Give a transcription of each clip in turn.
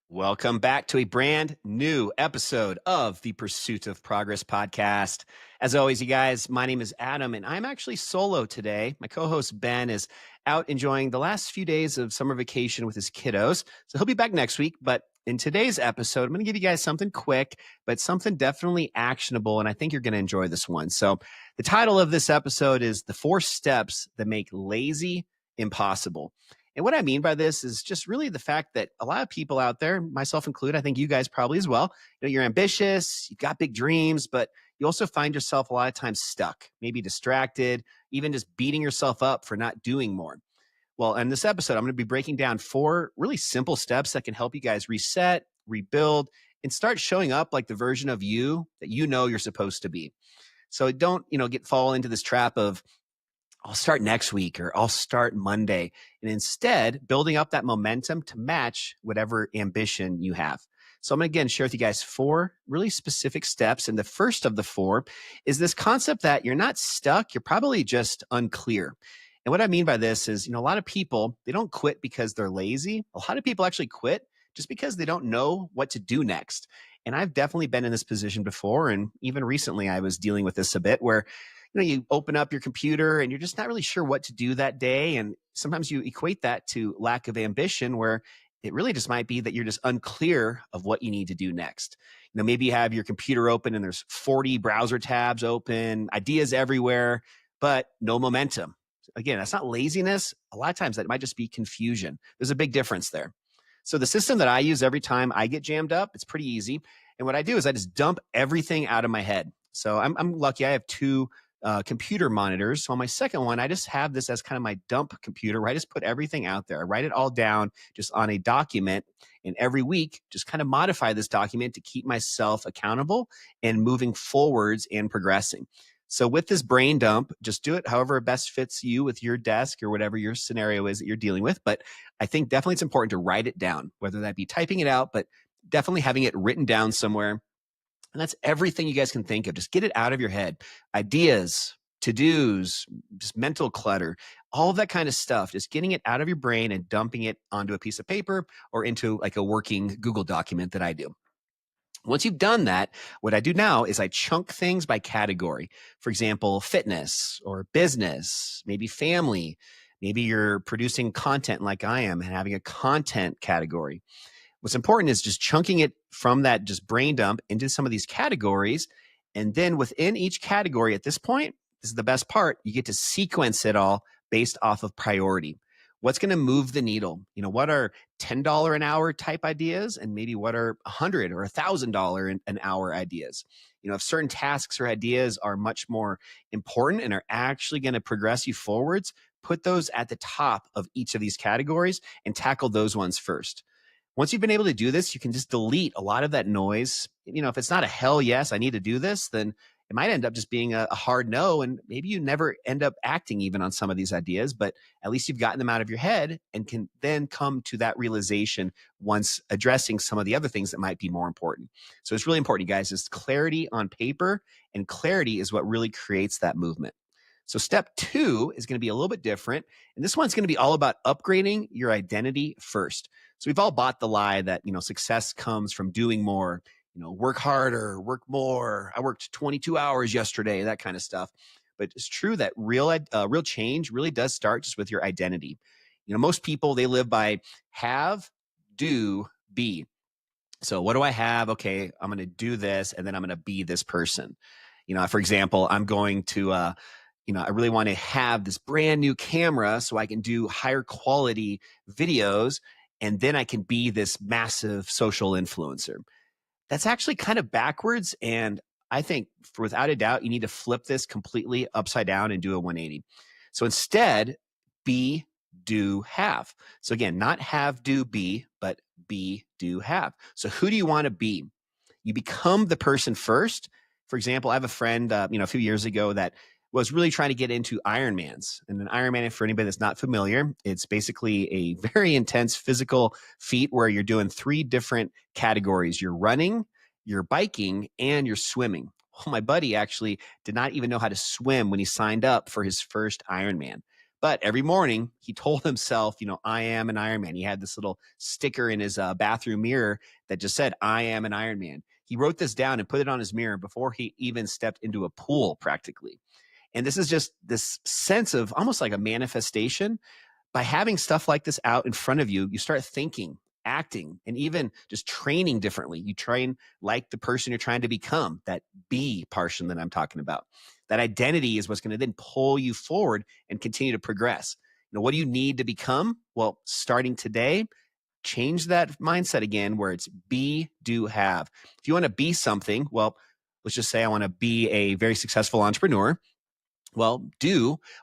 Welcome back to a brand new episode of the Pursuit of Progress podcast. As always, you guys, my name is Adam, and I'm actually solo today. My co host Ben is out enjoying the last few days of summer vacation with his kiddos. So he'll be back next week. But in today's episode, I'm going to give you guys something quick, but something definitely actionable. And I think you're going to enjoy this one. So the title of this episode is The 4 Steps That Make Lazy Impossible. And what I mean by this is just really the fact that a lot of people out there, myself included, I think you guys probably as well, you're ambitious, you've got big dreams, but you also find yourself a lot of times stuck, maybe distracted, even just beating yourself up for not doing more. Well, in this episode, I'm going to be breaking down 4 really simple steps that can help you guys reset, rebuild, and start showing up like the version of you that you know you're supposed to be. So don't, fall into this trap of, I'll start next week or I'll start Monday. And instead, building up that momentum to match whatever ambition you have. So I'm going to again share with you guys 4 really specific steps. And the first of the 4 is this concept that you're not stuck, you're probably just unclear. And what I mean by this is, a lot of people, they don't quit because they're lazy. A lot of people actually quit just because they don't know what to do next. And I've definitely been in this position before. And even recently, I was dealing with this a bit where you open up your computer and you're just not really sure what to do that day. And sometimes you equate that to lack of ambition, where it really just might be that you're just unclear of what you need to do next. Maybe you have your computer open and there's 40 browser tabs open, ideas everywhere, but no momentum. Again, that's not laziness. A lot of times that might just be confusion. There's a big difference there. So the system that I use every time I get jammed up, it's pretty easy. And what I do is I just dump everything out of my head. So I'm lucky. I have 2 computer monitors. So on my second one, I just have this as kind of my dump computer where I just put everything out there. I write it all down just on a document. And every week, just kind of modify this document to keep myself accountable and moving forwards and progressing. So with this brain dump, just do it however best fits you with your desk or whatever your scenario is that you're dealing with. But I think definitely it's important to write it down, whether that be typing it out, but definitely having it written down somewhere. And that's everything you guys can think of. Just get it out of your head. Ideas, to-dos, just mental clutter, all of that kind of stuff. Just getting it out of your brain and dumping it onto a piece of paper or into like a working Google document that I do. Once you've done that, what I do now is I chunk things by category. For example, fitness or business, maybe family. Maybe you're producing content like I am and having a content category. What's important is just chunking it from that just brain dump into some of these categories. And then within each category at this point, this is the best part, you get to sequence it all based off of priority. What's going to move the needle? What are $10 an hour type ideas? And maybe what are $100 or $1,000 an hour ideas? If certain tasks or ideas are much more important and are actually going to progress you forwards, put those at the top of each of these categories and tackle those ones first. Once you've been able to do this, you can just delete a lot of that noise. If it's not a hell yes, I need to do this, then it might end up just being a hard no. And maybe you never end up acting even on some of these ideas, but at least you've gotten them out of your head and can then come to that realization once addressing some of the other things that might be more important. So it's really important, you guys, is clarity on paper, and clarity is what really creates that movement. So step 2 is going to be a little bit different. And this one's going to be all about upgrading your identity first. So we've all bought the lie that, success comes from doing more, work harder, work more. I worked 22 hours yesterday, that kind of stuff. But it's true that real change really does start just with your identity. Most people, they live by have, do, be. So what do I have? Okay, I'm going to do this, and then I'm going to be this person. For example, I'm going to, I really want to have this brand new camera so I can do higher quality videos, and then I can be this massive social influencer. That's actually kind of backwards. And I think without a doubt, you need to flip this completely upside down and do a 180. So instead, be, do, have. So again, not have, do, be, but be, do, have. So who do you want to be? You become the person first. For example, I have a friend, a few years ago that was really trying to get into Ironmans. And an Ironman, for anybody that's not familiar, it's basically a very intense physical feat where you're doing 3 different categories. You're running, you're biking, and you're swimming. Well, my buddy actually did not even know how to swim when he signed up for his first Ironman. But every morning he told himself, I am an Iron Man. He had this little sticker in his bathroom mirror that just said, I am an Iron Man. He wrote this down and put it on his mirror before he even stepped into a pool, practically. And this is just this sense of almost like a manifestation. By having stuff like this out in front of you, you start thinking, acting, and even just training differently. You train like the person you're trying to become, that be portion that I'm talking about. That identity is what's going to then pull you forward and continue to progress. What do you need to become? Well, starting today, change that mindset again where it's be, do, have. If you want to be something, well, let's just say I want to be a very successful entrepreneur. Well,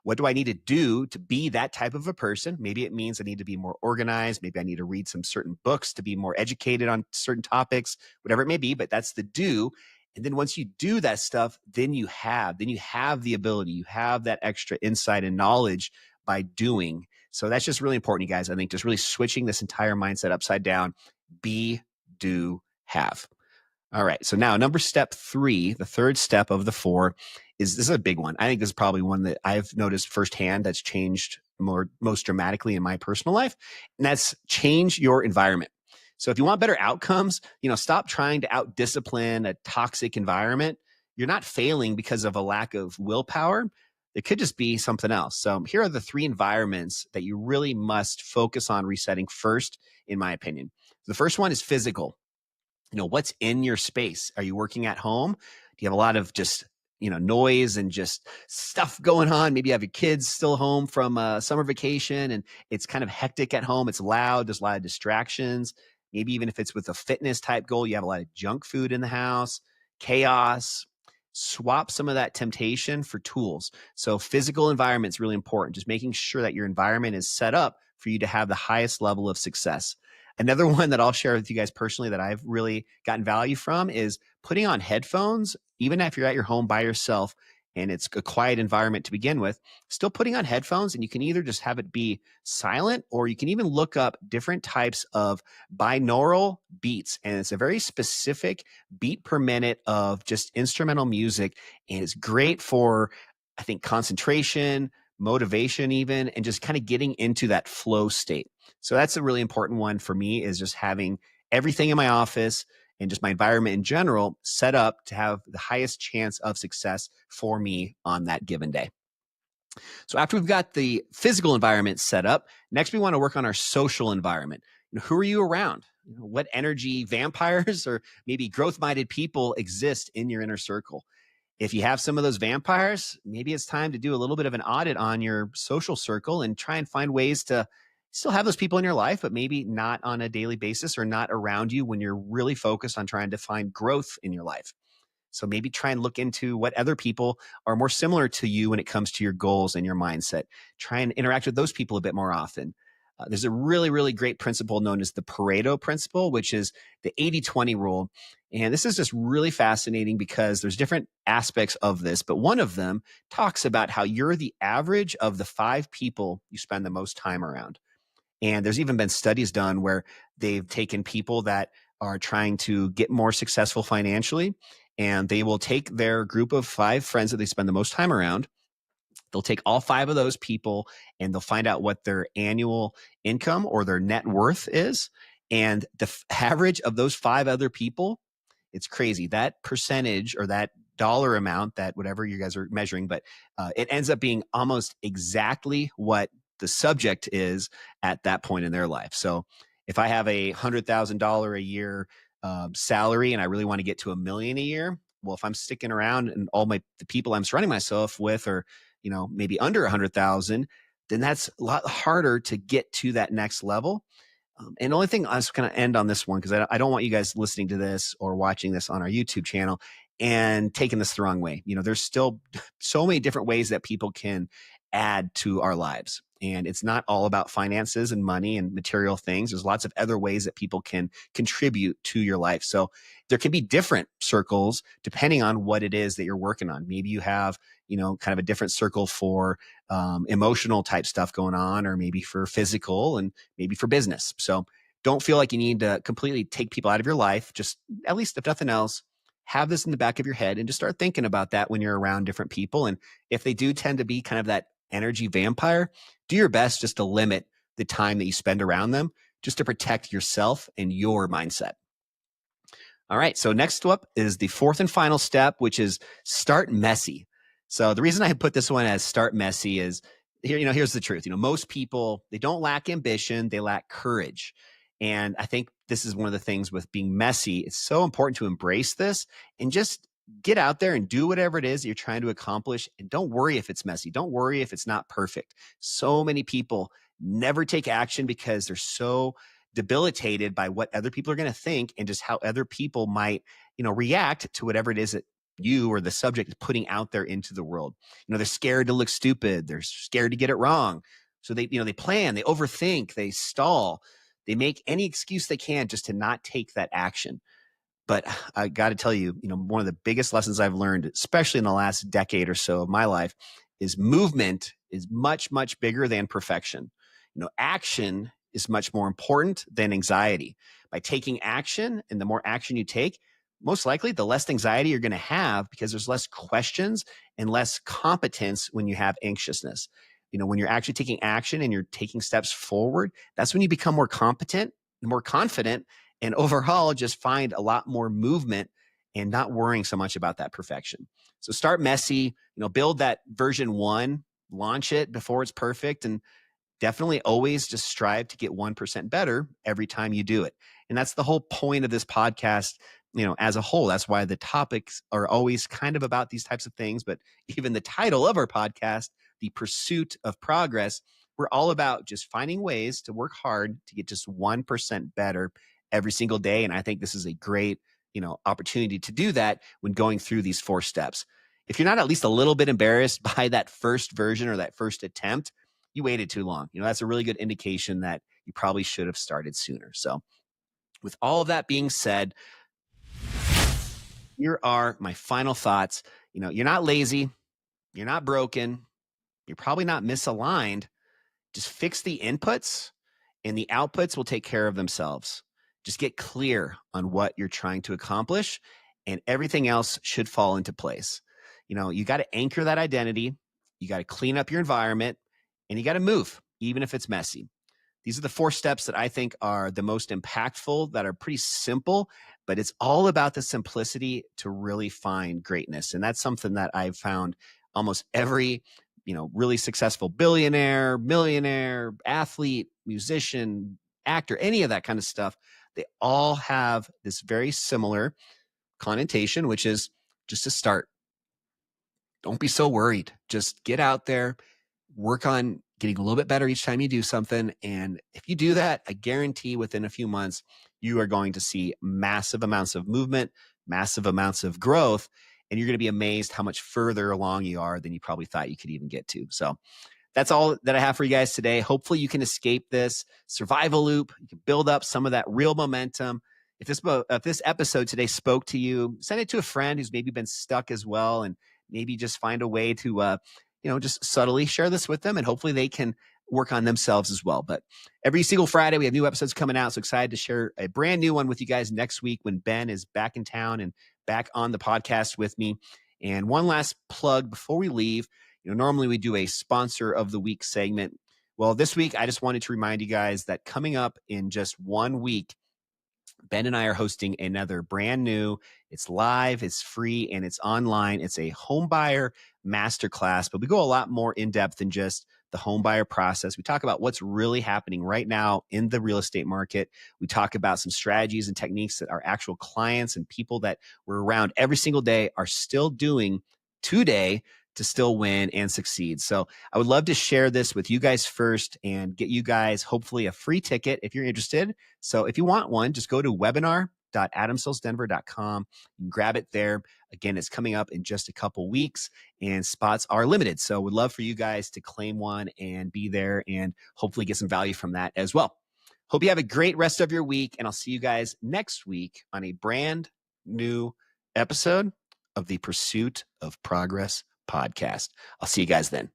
what do I need to do to be that type of a person? Maybe it means I need to be more organized. Maybe I need to read some certain books to be more educated on certain topics, whatever it may be, but that's the do. And then once you do that stuff, then you have the ability, you have that extra insight and knowledge by doing. So that's just really important, you guys. I think just really switching this entire mindset upside down, be, do, have. All right. So now step 3, the third step of the 4 this is a big one. I think this is probably one that I've noticed firsthand that's changed most dramatically in my personal life. And that's change your environment. So if you want better outcomes, stop trying to out-discipline a toxic environment. You're not failing because of a lack of willpower. It could just be something else. So here are the 3 environments that you really must focus on resetting first, in my opinion. The first one is physical. What's in your space? Are you working at home? Do you have a lot of just, noise and just stuff going on? Maybe you have your kids still home from summer vacation and it's kind of hectic at home. It's loud. There's a lot of distractions. Maybe even if it's with a fitness type goal, you have a lot of junk food in the house, chaos. Swap some of that temptation for tools. So physical environment is really important. Just making sure that your environment is set up for you to have the highest level of success. Another one that I'll share with you guys personally that I've really gotten value from is putting on headphones, even if you're at your home by yourself and it's a quiet environment to begin with, still putting on headphones, and you can either just have it be silent or you can even look up different types of binaural beats. And it's a very specific beat per minute of just instrumental music. And it's great for, I think, concentration, motivation even, and just kind of getting into that flow state. So that's a really important one for me, is just having everything in my office and just my environment in general set up to have the highest chance of success for me on that given day. So after we've got the physical environment set up, next we want to work on our social environment. Who are you around? What energy vampires or maybe growth-minded people exist in your inner circle? If you have some of those vampires, maybe it's time to do a little bit of an audit on your social circle and try and find ways to still have those people in your life, but maybe not on a daily basis or not around you when you're really focused on trying to find growth in your life. So maybe try and look into what other people are more similar to you when it comes to your goals and your mindset. Try and interact with those people a bit more often. There's a really, really great principle known as the Pareto principle, which is the 80-20 rule. And this is just really fascinating because there's different aspects of this, but one of them talks about how you're the average of the 5 people you spend the most time around. And there's even been studies done where they've taken people that are trying to get more successful financially, and they will take their group of 5 friends that they spend the most time around. They'll take all 5 of those people and they'll find out what their annual income or their net worth is. And the average of those 5 other people, it's crazy. That percentage or that dollar amount, that whatever you guys are measuring, but it ends up being almost exactly what the subject is at that point in their life. So if I have a $100,000 a year salary and I really want to get to $1 million a year, well, if I'm sticking around and the people I'm surrounding myself with are, maybe under 100,000, then that's a lot harder to get to that next level. And the only thing I was going to end on this one, because I don't want you guys listening to this or watching this on our YouTube channel and taking this the wrong way. There's still so many different ways that people can add to our lives. And it's not all about finances and money and material things. There's lots of other ways that people can contribute to your life. So there can be different circles depending on what it is that you're working on. Maybe you have, kind of a different circle for emotional type stuff going on, or maybe for physical and maybe for business. So don't feel like you need to completely take people out of your life. Just, at least if nothing else, have this in the back of your head and just start thinking about that when you're around different people. And if they do tend to be kind of that energy vampire, do your best just to limit the time that you spend around them, just to protect yourself and your mindset. All right. So next up is the fourth and final step, which is start messy. So the reason I put this one as start messy is here's the truth. Most people, they don't lack ambition, they lack courage. And I think this is one of the things with being messy. It's so important to embrace this and just get out there and do whatever it is that you're trying to accomplish. And don't worry if it's messy. Don't worry if it's not perfect. So many people never take action because they're so debilitated by what other people are going to think and just how other people might, react to whatever it is that you or the subject is putting out there into the world. They're scared to look stupid. They're scared to get it wrong. So they plan, they overthink, they stall, they make any excuse they can just to not take that action. But I got to tell you, one of the biggest lessons I've learned, especially in the last decade or so of my life, is movement is much, much bigger than perfection. Action is much more important than anxiety. By taking action, and the more action you take, most likely the less anxiety you're going to have because there's less questions and less competence when you have anxiousness. When you're actually taking action and you're taking steps forward, that's when you become more competent and more confident, and overall just find a lot more movement and not worrying so much about that perfection. So start messy, build that version 1, launch it before it's perfect, and definitely always just strive to get 1% better every time you do it. And that's the whole point of this podcast, as a whole. That's why the topics are always kind of about these types of things. But even the title of our podcast, The Pursuit of Progress, we're all about just finding ways to work hard to get just 1% better every single day. And I think this is a great, opportunity to do that when going through these 4 steps. If you're not at least a little bit embarrassed by that first version or that first attempt, you waited too long. That's a really good indication that you probably should have started sooner. So with all of that being said, here are my final thoughts. You're not lazy. You're not broken. You're probably not misaligned. Just fix the inputs and the outputs will take care of themselves. Just get clear on what you're trying to accomplish and everything else should fall into place. You got to anchor that identity. You got to clean up your environment and you got to move, even if it's messy. These are the 4 steps that I think are the most impactful, that are pretty simple, but it's all about the simplicity to really find greatness. And that's something that I've found almost every, really successful billionaire, millionaire, athlete, musician, actor, any of that kind of stuff. They all have this very similar connotation, which is just to start. Don't be so worried. Just get out there, work on getting a little bit better each time you do something. And if you do that, I guarantee within a few months, you are going to see massive amounts of movement, massive amounts of growth, and you're going to be amazed how much further along you are than you probably thought you could even get to. So that's all that I have for you guys today. Hopefully you can escape this survival loop. You can build up some of that real momentum. If this episode today spoke to you, send it to a friend who's maybe been stuck as well, and maybe just find a way to, just subtly share this with them, and hopefully they can work on themselves as well. But every single Friday, we have new episodes coming out. So excited to share a brand new one with you guys next week when Ben is back in town and back on the podcast with me. And one last plug before we leave. Normally we do a sponsor of the week segment. Well, this week, I just wanted to remind you guys that coming up in just 1 week, Ben and I are hosting another brand new, it's live, it's free, and it's online. It's a home buyer masterclass, but we go a lot more in depth than just the home buyer process. We talk about what's really happening right now in the real estate market. We talk about some strategies and techniques that our actual clients and people that we're around every single day are still doing today to still win and succeed. So I would love to share this with you guys first and get you guys hopefully a free ticket if you're interested. So if you want one, just go to webinar.adamsillsdenver.com and grab it there. Again, it's coming up in just a couple weeks and spots are limited. So would love for you guys to claim one and be there and hopefully get some value from that as well. Hope you have a great rest of your week, and I'll see you guys next week on a brand new episode of the Pursuit of Progress podcast. I'll see you guys then.